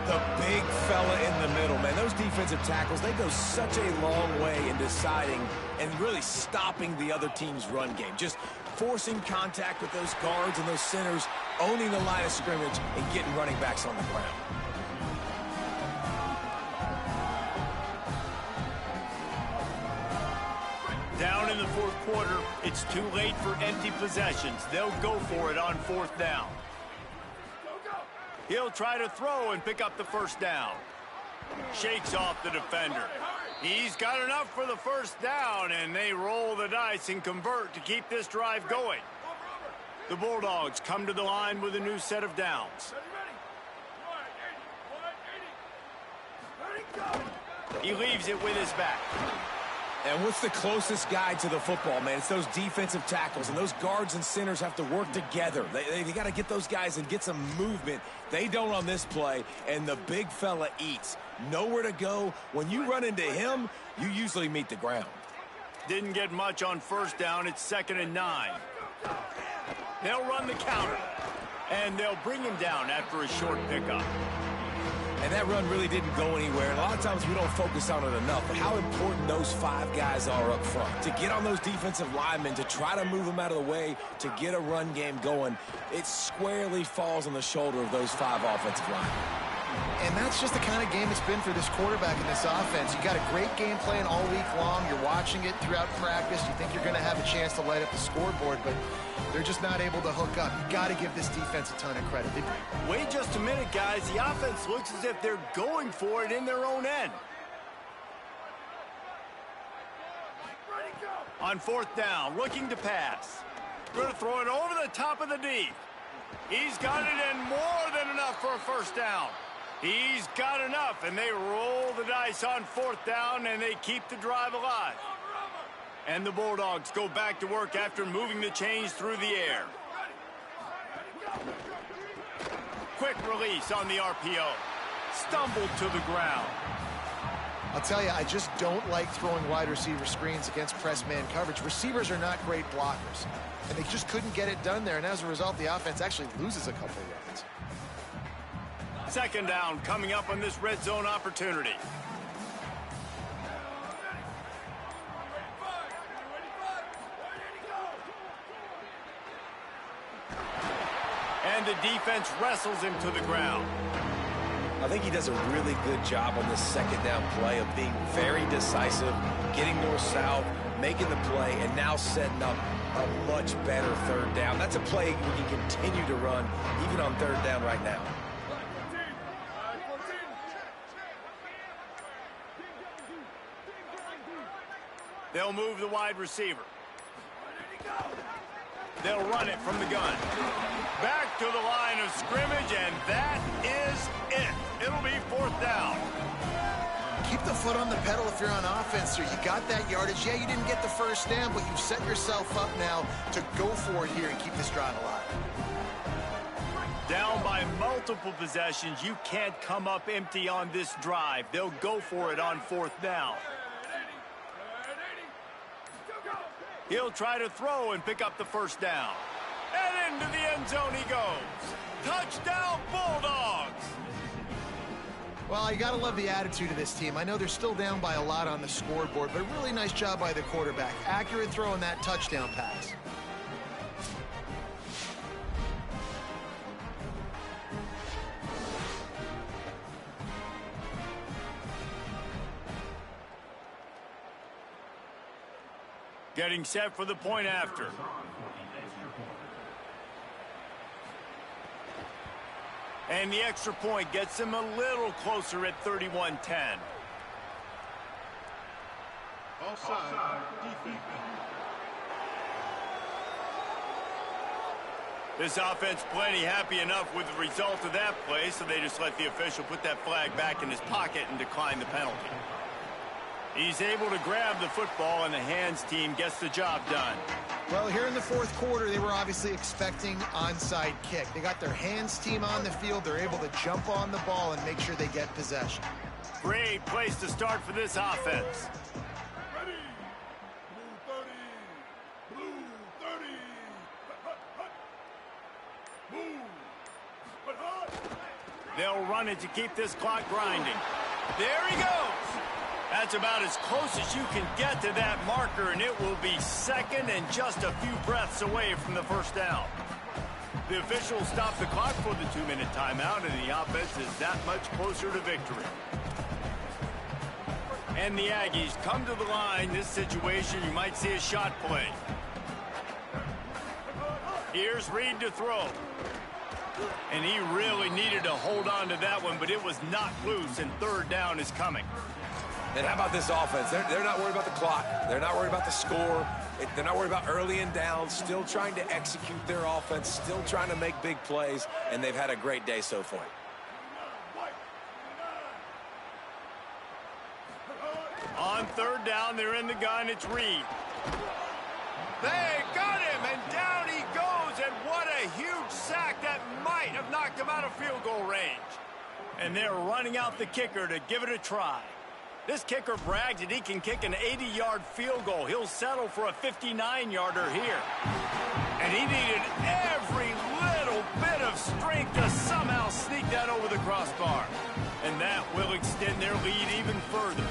The big fella in the middle, man. Those defensive tackles, they go such a long way in deciding and really stopping the other team's run game. Just forcing contact with those guards and those centers, owning the line of scrimmage, and getting running backs on the ground. Down in the 4th quarter, it's too late for empty possessions. They'll go for it on 4th down. He'll try to throw and pick up the first down. Shakes off the defender. He's got enough for the first down, and they roll the dice and convert to keep this drive going. The Bulldogs come to the line with a new set of downs. He leaves it with his back. And what's the closest guy to the football, man? It's those defensive tackles, and those guards and centers have to work together. They got to get those guys and get some movement. They don't on this play, and the big fella eats. Nowhere to go. When you run into him, you usually meet the ground. Didn't get much on first down. It's 2nd and 9. They'll run the counter, and they'll bring him down after a short pickup. And that run really didn't go anywhere. And a lot of times we don't focus on it enough, but how important those 5 guys are up front. To get on those defensive linemen, to try to move them out of the way, to get a run game going, it squarely falls on the shoulder of those 5 offensive linemen. And that's just the kind of game it's been for this quarterback in this offense. You got a great game plan all week long. You're watching it throughout practice. You think you're going to have a chance to light up the scoreboard, but they're just not able to hook up. You got to give this defense a ton of credit. Wait just a minute, guys. The offense looks as if they're going for it in their own end. On 4th down, looking to pass. Going to throw it over the top of the D. He's got it and more than enough for a first down. He's got enough, and they roll the dice on 4th down, and they keep the drive alive. And the Bulldogs go back to work after moving the chains through the air. Quick release on the RPO. Stumbled to the ground. I'll tell you, I just don't like throwing wide receiver screens against press man coverage. Receivers are not great blockers, and they just couldn't get it done there. And as a result, the offense actually loses a couple of yards. 2nd down coming up on this red zone opportunity. And the defense wrestles him to the ground. I think he does a really good job on this 2nd down play of being very decisive, getting north-south, making the play, and now setting up a much better 3rd down. That's a play we can continue to run even on 3rd down right now. They'll move the wide receiver. They'll run it from the gun. Back to the line of scrimmage, and that is it. It'll be 4th down. Keep the foot on the pedal if you're on offense here. You got that yardage. Yeah, you didn't get the first down, but you've set yourself up now to go for it here and keep this drive alive. Down by multiple possessions. You can't come up empty on this drive. They'll go for it on 4th down. He'll try to throw and pick up the first down. And into the end zone he goes. Touchdown, Bulldogs! Well, you got to love the attitude of this team. I know they're still down by a lot on the scoreboard, but a really nice job by the quarterback. Accurate throw on that touchdown pass. Getting set for the point after. And the extra point gets him a little closer at 31-10. Offside, defense. This offense plenty happy enough with the result of that play, so they just let the official put that flag back in his pocket and decline the penalty. He's able to grab the football, and the hands team gets the job done. Well, here in the 4th quarter, they were obviously expecting onside kick. They got their hands team on the field. They're able to jump on the ball and make sure they get possession. Great place to start for this offense. Ready. Blue 30. Blue 30. Move. But hot. They'll run it to keep this clock grinding. There he goes. That's about as close as you can get to that marker, and it will be 2nd and just a few breaths away from the first down. The officials stop the clock for the 2-minute timeout, and the offense is that much closer to victory. And the Aggies come to the line. This situation, you might see a shot play. Here's Reed to throw. And he really needed to hold on to that one, but it was knocked loose, and third down is coming. And how about this offense? They're not worried about the clock. They're not worried about the score. They're not worried about early and down. Still trying to execute their offense. Still trying to make big plays. And they've had a great day so far. On third down, they're in the gun. It's Reed. They got him, and down he goes. And what a huge sack that might have knocked him out of field goal range. And they're running out the kicker to give it a try. This kicker brags that he can kick an 80-yard field goal. He'll settle for a 59-yarder here. And he needed every little bit of strength to somehow sneak that over the crossbar. And that will extend their lead even further.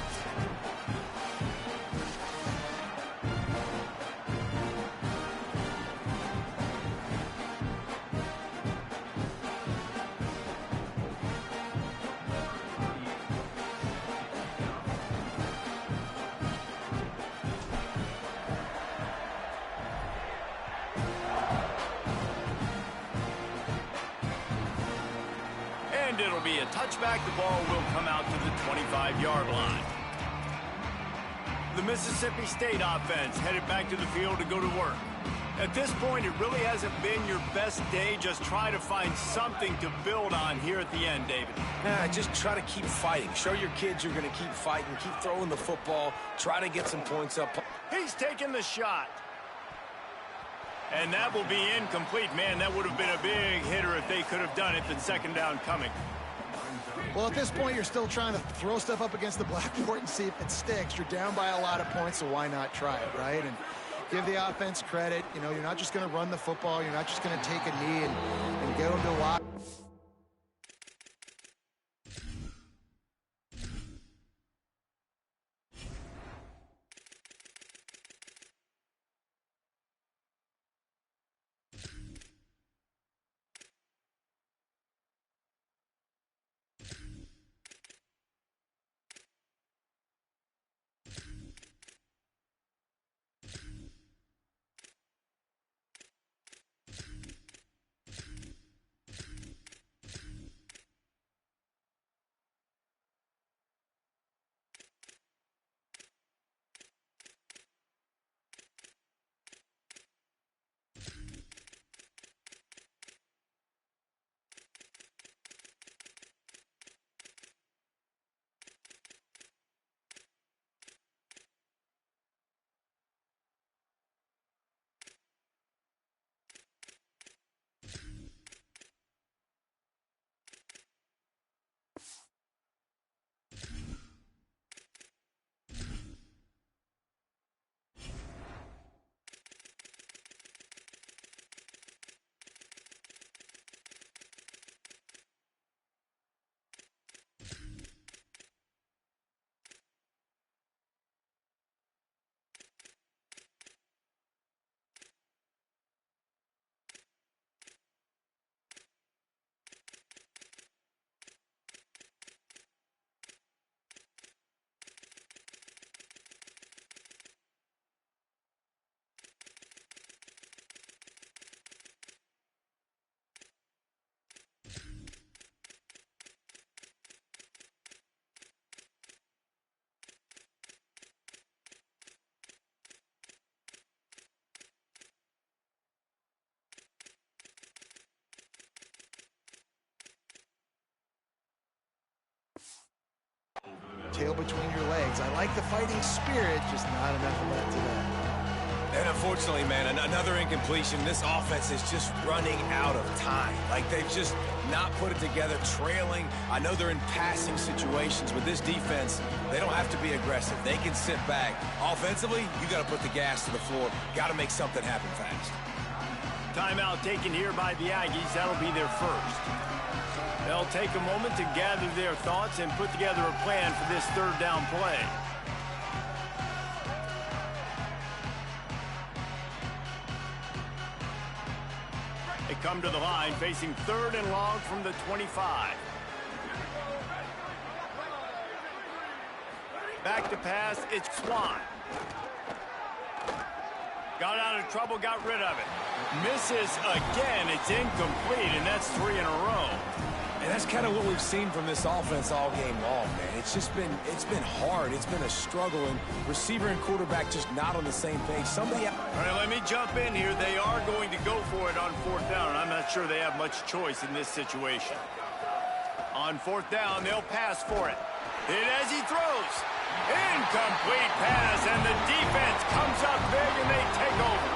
And it'll be a touchback. The ball will come out to the 25-yard line. The Mississippi State offense headed back to the field to go to work. At this point, it really hasn't been your best day. Just try to find something to build on here at the end, David. Yeah, just try to keep fighting. Show your kids you're going to keep fighting. Keep throwing the football. Try to get some points up. He's taking the shot. And that will be incomplete. Man, that would have been a big hitter if they could have done it. The second down coming. Well, at this point, you're still trying to throw stuff up against the blackboard and see if it sticks. You're down by a lot of points, so why not try it, right? And give the offense credit. You know, you're not just going to run the football. You're not just going to take a knee and go to a lot. Tail between your legs. I like the fighting spirit, just not enough of that today. And unfortunately, man, another incompletion. This offense is just running out of time. Like, they've just not put it together, trailing. I know they're in passing situations, but this defense, they don't have to be aggressive. They can sit back. Offensively, you got to put the gas to the floor. Got to make something happen fast. Timeout taken here by the Aggies. That'll be their first. They'll take a moment to gather their thoughts and put together a plan for this third down play. They come to the line facing third and long from the 25. Back to pass, it's Swan. Got out of trouble, got rid of it. Misses again. It's incomplete, and that's 3 in a row. And that's kind of what we've seen from this offense all game long, man. It's been hard. It's been a struggle, and receiver and quarterback just not on the same page. All right, let me jump in here. They are going to go for it on 4th down, and I'm not sure they have much choice in this situation. On 4th down, they'll pass for it. Hit as he throws. Incomplete pass, and the defense comes up big, and they take over.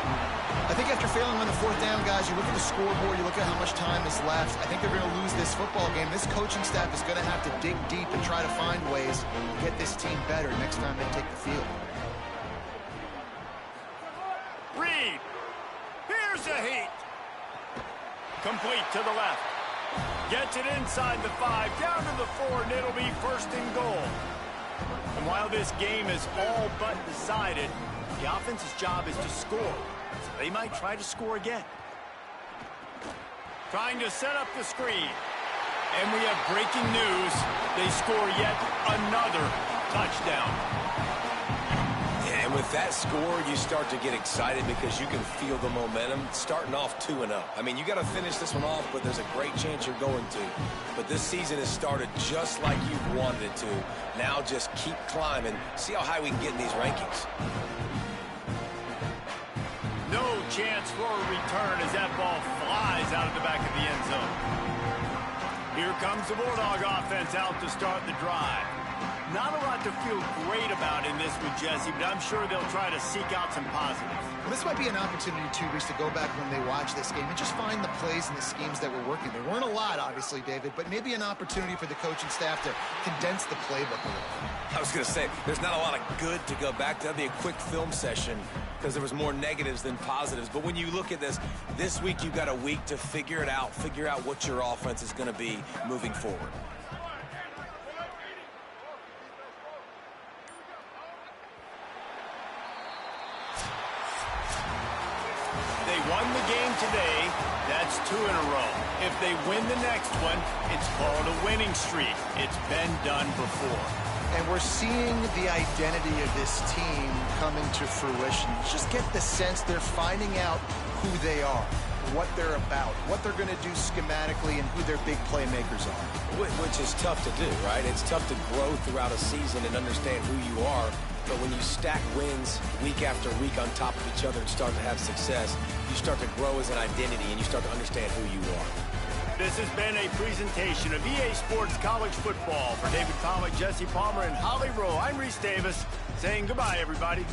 I think after failing on the 4th down, guys, you look at the scoreboard, you look at how much time is left. I think they're going to lose this football game. This coaching staff is going to have to dig deep and try to find ways to get this team better next time they take the field. Reed. Here's a heat. Complete to the left. Gets it inside the 5, down to the 4, and it'll be 1st and goal. And while this game is all but decided, the offense's job is to score. So they might try to score again. Trying to set up the screen. And we have breaking news. They score yet another touchdown. Yeah, and with that score, you start to get excited because you can feel the momentum starting off 2-0. I mean, you got to finish this one off, but there's a great chance you're going to. But this season has started just like you've wanted it to. Now just keep climbing. See how high we can get in these rankings. No chance for a return as that ball flies out of the back of the end zone. Here comes the Bulldog offense out to start the drive. Not a lot to feel great about in this one, Jesse, but I'm sure they'll try to seek out some positives. Well, this might be an opportunity, too, Reese, to go back when they watch this game and just find the plays and the schemes that were working. There weren't a lot, obviously, David, but maybe an opportunity for the coaching staff to condense the playbook a little. I was going to say, there's not a lot of good to go back to. That'd be a quick film session because there was more negatives than positives. But when you look at this week you've got a week to figure it out, figure out what your offense is going to be moving forward. They won the game today. That's 2 in a row. If they win the next one, it's called a winning streak. It's been done before. And we're seeing the identity of this team coming to fruition. Just get the sense they're finding out who they are, what they're about, what they're going to do schematically, and who their big playmakers are. Which is tough to do, right? It's tough to grow throughout a season and understand who you are. But when you stack wins week after week on top of each other and start to have success, you start to grow as an identity and you start to understand who you are. This has been a presentation of EA Sports College Football. For David Pollack, Jesse Palmer, and Holly Rowe, I'm Reese Davis saying goodbye, everybody.